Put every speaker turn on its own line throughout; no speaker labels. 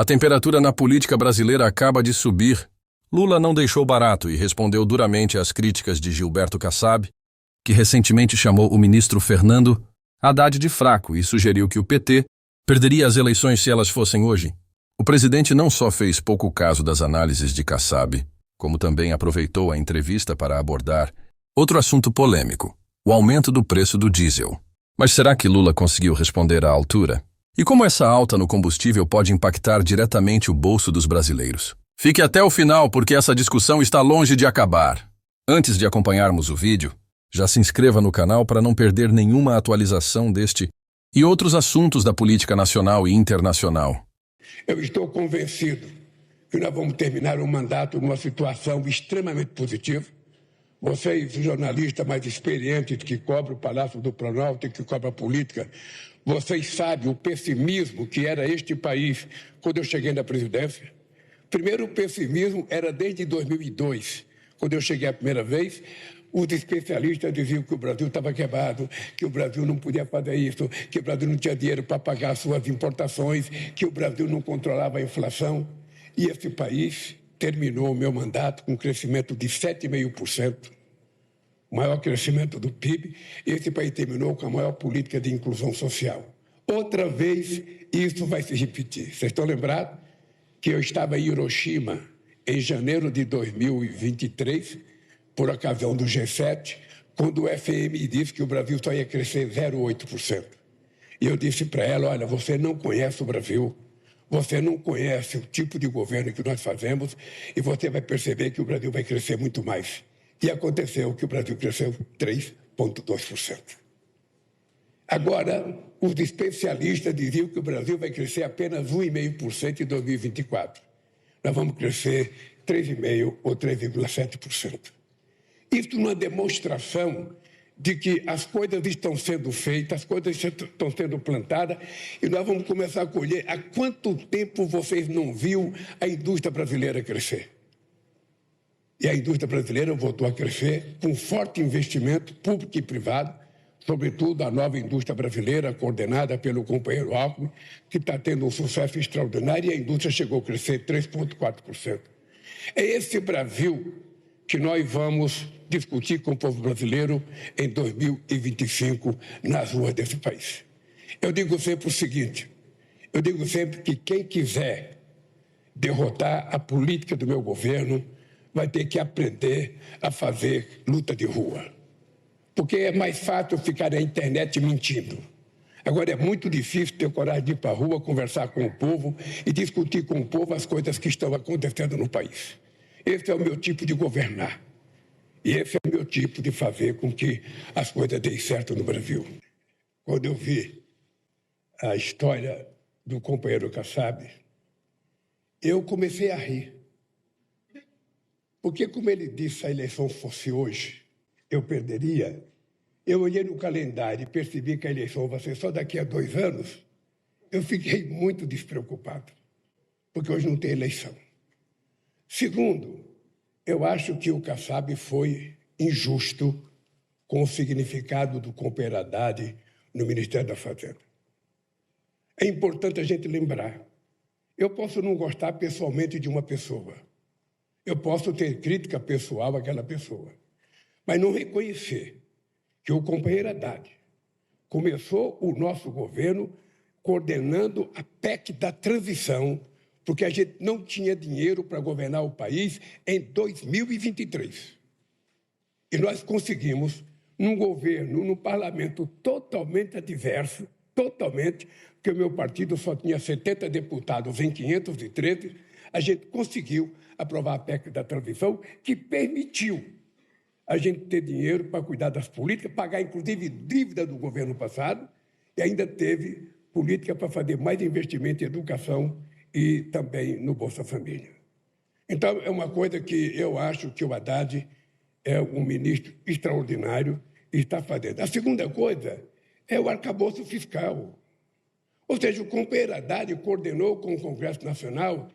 A temperatura na política brasileira acaba de subir. Lula não deixou barato e respondeu duramente às críticas de Gilberto Kassab, que recentemente chamou o ministro Fernando Haddad de fraco e sugeriu que o PT perderia as eleições se elas fossem hoje. O presidente não só fez pouco caso das análises de Kassab, como também aproveitou a entrevista para abordar outro assunto polêmico, o aumento do preço do diesel. Mas será que Lula conseguiu responder à altura? E como essa alta no combustível pode impactar diretamente o bolso dos brasileiros? Fique até o final porque essa discussão está longe de acabar. Antes de acompanharmos o vídeo, já se inscreva no canal para não perder nenhuma atualização deste e outros assuntos da política nacional e internacional.
Eu estou convencido que nós vamos terminar o mandato numa situação extremamente positiva. Vocês, jornalistas mais experientes que cobram o Palácio do Planalto e que cobram a política, vocês sabem o pessimismo que era este país quando eu cheguei na presidência. Primeiro, o pessimismo era desde 2002, quando eu cheguei a primeira vez. Os especialistas diziam que o Brasil estava quebrado, que o Brasil não podia fazer isso, que o Brasil não tinha dinheiro para pagar suas importações, que o Brasil não controlava a inflação. E esse país terminou o meu mandato com um crescimento de 7,5%, o maior crescimento do PIB. Esse país terminou com a maior política de inclusão social. Outra vez, isso vai se repetir. Vocês estão lembrados que eu estava em Hiroshima em janeiro de 2023, por ocasião do G7, quando o FMI disse que o Brasil só ia crescer 0,8%. E eu disse para ela, olha, você não conhece o Brasil, você não conhece o tipo de governo que nós fazemos e você vai perceber que o Brasil vai crescer muito mais. E aconteceu que o Brasil cresceu 3,2%. Agora, os especialistas diziam que o Brasil vai crescer apenas 1,5% em 2024. Nós vamos crescer 3,5% ou 3,7%. Isso numa demonstração de que as coisas estão sendo feitas, as coisas estão sendo plantadas e nós vamos começar a colher. Há quanto tempo vocês não viram a indústria brasileira crescer? E a indústria brasileira voltou a crescer com forte investimento público e privado, sobretudo a nova indústria brasileira, coordenada pelo companheiro Alckmin, que está tendo um sucesso extraordinário e a indústria chegou a crescer 3,4%. É esse Brasil que nós vamos discutir com o povo brasileiro em 2025 nas ruas desse país. Eu digo sempre o seguinte, eu digo sempre que quem quiser derrotar a política do meu governo vai ter que aprender a fazer luta de rua. Porque é mais fácil ficar na internet mentindo. Agora é muito difícil ter coragem de ir para a rua, conversar com o povo e discutir com o povo as coisas que estão acontecendo no país. Esse é o meu tipo de governar. E esse é o meu tipo de fazer com que as coisas deem certo no Brasil. Quando eu vi a história do companheiro Kassab, eu comecei a rir. Porque, como ele disse, se a eleição fosse hoje, eu perderia. Eu olhei no calendário e percebi que a eleição vai ser só daqui a 2 anos. Eu fiquei muito despreocupado, porque hoje não tem eleição. Segundo, eu acho que o Kassab foi injusto com o significado do companheiro Haddad no Ministério da Fazenda. É importante a gente lembrar. Eu posso não gostar pessoalmente de uma pessoa. Eu posso ter crítica pessoal àquela pessoa. Mas não reconhecer que o companheiro Haddad começou o nosso governo coordenando a PEC da transição, porque a gente não tinha dinheiro para governar o país em 2023. E nós conseguimos, num governo, num parlamento totalmente adverso, totalmente, porque o meu partido só tinha 70 deputados em 513, a gente conseguiu aprovar a PEC da transição, que permitiu a gente ter dinheiro para cuidar das políticas, pagar, inclusive, dívida do governo passado, e ainda teve política para fazer mais investimento em educação e também no Bolsa Família. Então, é uma coisa que eu acho que o Haddad é um ministro extraordinário e está fazendo. A segunda coisa é o arcabouço fiscal. Ou seja, o companheiro Haddad coordenou com o Congresso Nacional,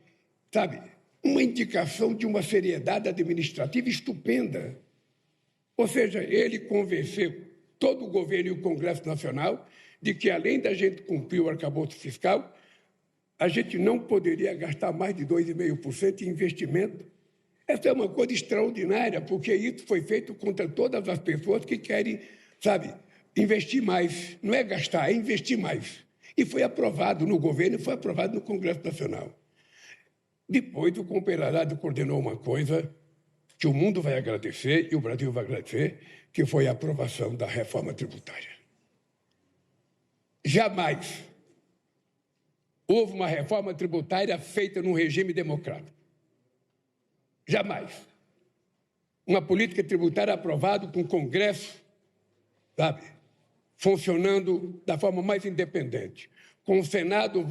sabe, uma indicação de uma seriedade administrativa estupenda. Ou seja, ele convenceu todo o governo e o Congresso Nacional de que, além da gente cumprir o arcabouço fiscal, a gente não poderia gastar mais de 2,5% em investimento. Essa é uma coisa extraordinária, porque isso foi feito contra todas as pessoas que querem, sabe, investir mais. Não é gastar, é investir mais. E foi aprovado no governo e foi aprovado no Congresso Nacional. Depois, o companheiro coordenou uma coisa que o mundo vai agradecer e o Brasil vai agradecer, que foi a aprovação da reforma tributária. Jamais houve uma reforma tributária feita num regime democrático. Jamais. Uma política tributária aprovada com o Congresso, sabe, funcionando da forma mais independente, com o Senado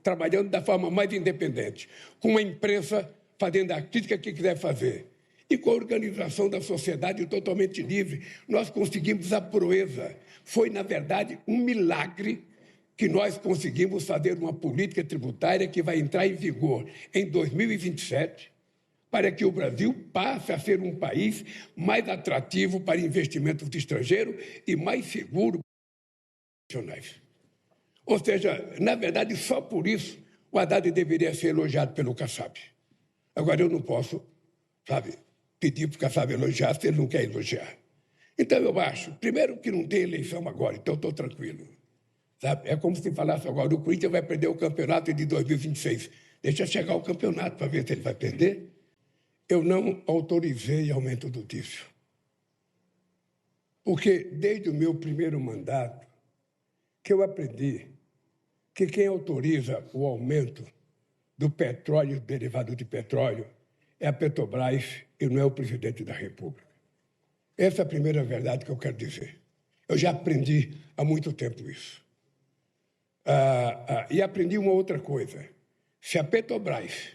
trabalhando da forma mais independente, com a imprensa fazendo a crítica que quiser fazer, e com a organização da sociedade totalmente livre, nós conseguimos a proeza. Foi, na verdade, um milagre que nós conseguimos fazer uma política tributária que vai entrar em vigor em 2027, para que o Brasil passe a ser um país mais atrativo para investimentos estrangeiros e mais seguro para os nacionais. Ou seja, na verdade, só por isso o Haddad deveria ser elogiado pelo Kassab. Agora, eu não posso, sabe, pedir para o Kassab elogiar se ele não quer elogiar. Então, eu acho, primeiro, que não tem eleição agora, então estou tranquilo. Sabe? É como se falasse agora, o Corinthians vai perder o campeonato de 2026. Deixa chegar o campeonato para ver se ele vai perder. Eu não autorizei aumento do diesel. Porque desde o meu primeiro mandato, que eu aprendi que quem autoriza o aumento do petróleo e derivado de petróleo é a Petrobras e não é o presidente da República. Essa é a primeira verdade que eu quero dizer. Eu já aprendi há muito tempo isso. E aprendi uma outra coisa. Se a Petrobras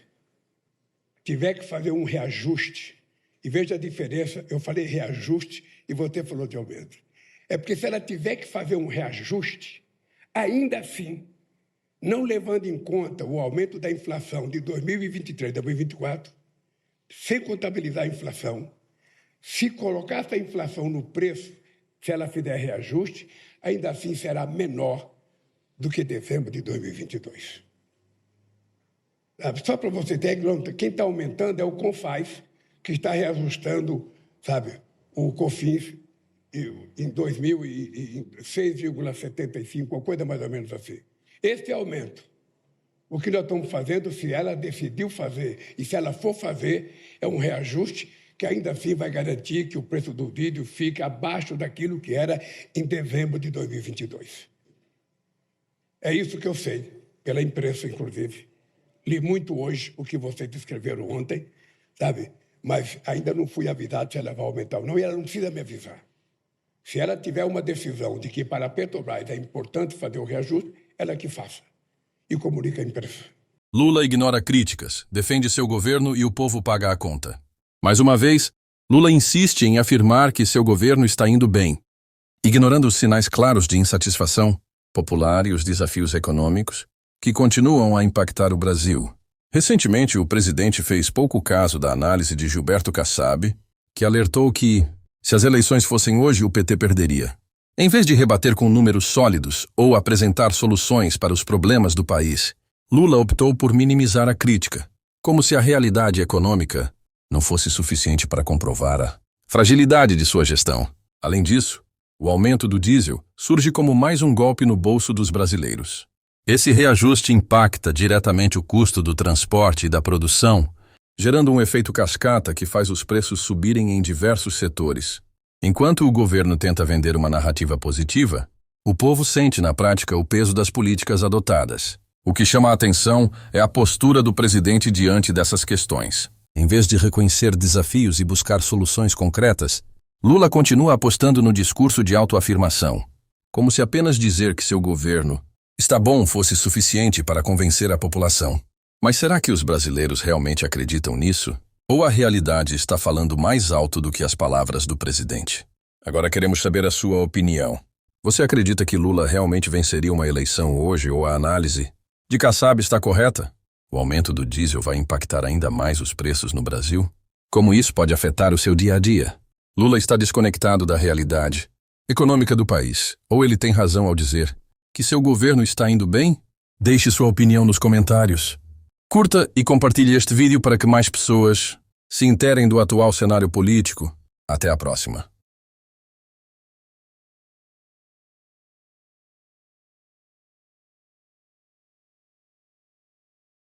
tiver que fazer um reajuste, e veja a diferença, eu falei reajuste e você falou de aumento. É porque se ela tiver que fazer um reajuste, ainda assim, não levando em conta o aumento da inflação de 2023 a 2024, sem contabilizar a inflação, se colocar essa inflação no preço, se ela fizer reajuste, ainda assim será menor do que dezembro de 2022. Só para você ter ideia, quem está aumentando é o CONFAS, que está reajustando, sabe, o COFINS em 2006,75, uma coisa mais ou menos assim. Esse aumento, o que nós estamos fazendo, se ela decidiu fazer e se ela for fazer, é um reajuste que ainda assim vai garantir que o preço do diesel fique abaixo daquilo que era em dezembro de 2022. É isso que eu sei, pela imprensa, inclusive. Li muito hoje o que vocês escreveram ontem, sabe? Mas ainda não fui avisado se ela vai aumentar ou não, e ela não precisa me avisar. Se ela tiver uma decisão de que para a Petrobras é importante fazer o reajuste, ela que faça. E comunica à imprensa.
Lula ignora críticas, defende seu governo e o povo paga a conta. Mais uma vez, Lula insiste em afirmar que seu governo está indo bem, ignorando os sinais claros de insatisfação popular e os desafios econômicos que continuam a impactar o Brasil. Recentemente, o presidente fez pouco caso da análise de Gilberto Kassab, que alertou que, se as eleições fossem hoje, o PT perderia. Em vez de rebater com números sólidos ou apresentar soluções para os problemas do país, Lula optou por minimizar a crítica, como se a realidade econômica não fosse suficiente para comprovar a fragilidade de sua gestão. Além disso, o aumento do diesel surge como mais um golpe no bolso dos brasileiros. Esse reajuste impacta diretamente o custo do transporte e da produção, gerando um efeito cascata que faz os preços subirem em diversos setores. Enquanto o governo tenta vender uma narrativa positiva, o povo sente na prática o peso das políticas adotadas. O que chama a atenção é a postura do presidente diante dessas questões. Em vez de reconhecer desafios e buscar soluções concretas, Lula continua apostando no discurso de autoafirmação, como se apenas dizer que seu governo está bom fosse suficiente para convencer a população. Mas será que os brasileiros realmente acreditam nisso? Ou a realidade está falando mais alto do que as palavras do presidente? Agora queremos saber a sua opinião. Você acredita que Lula realmente venceria uma eleição hoje ou a análise de Kassab está correta? O aumento do diesel vai impactar ainda mais os preços no Brasil? Como isso pode afetar o seu dia a dia? Lula está desconectado da realidade econômica do país, ou ele tem razão ao dizer que seu governo está indo bem? Deixe sua opinião nos comentários. Curta e compartilhe este vídeo para que mais pessoas se interem do atual cenário político. Até a próxima.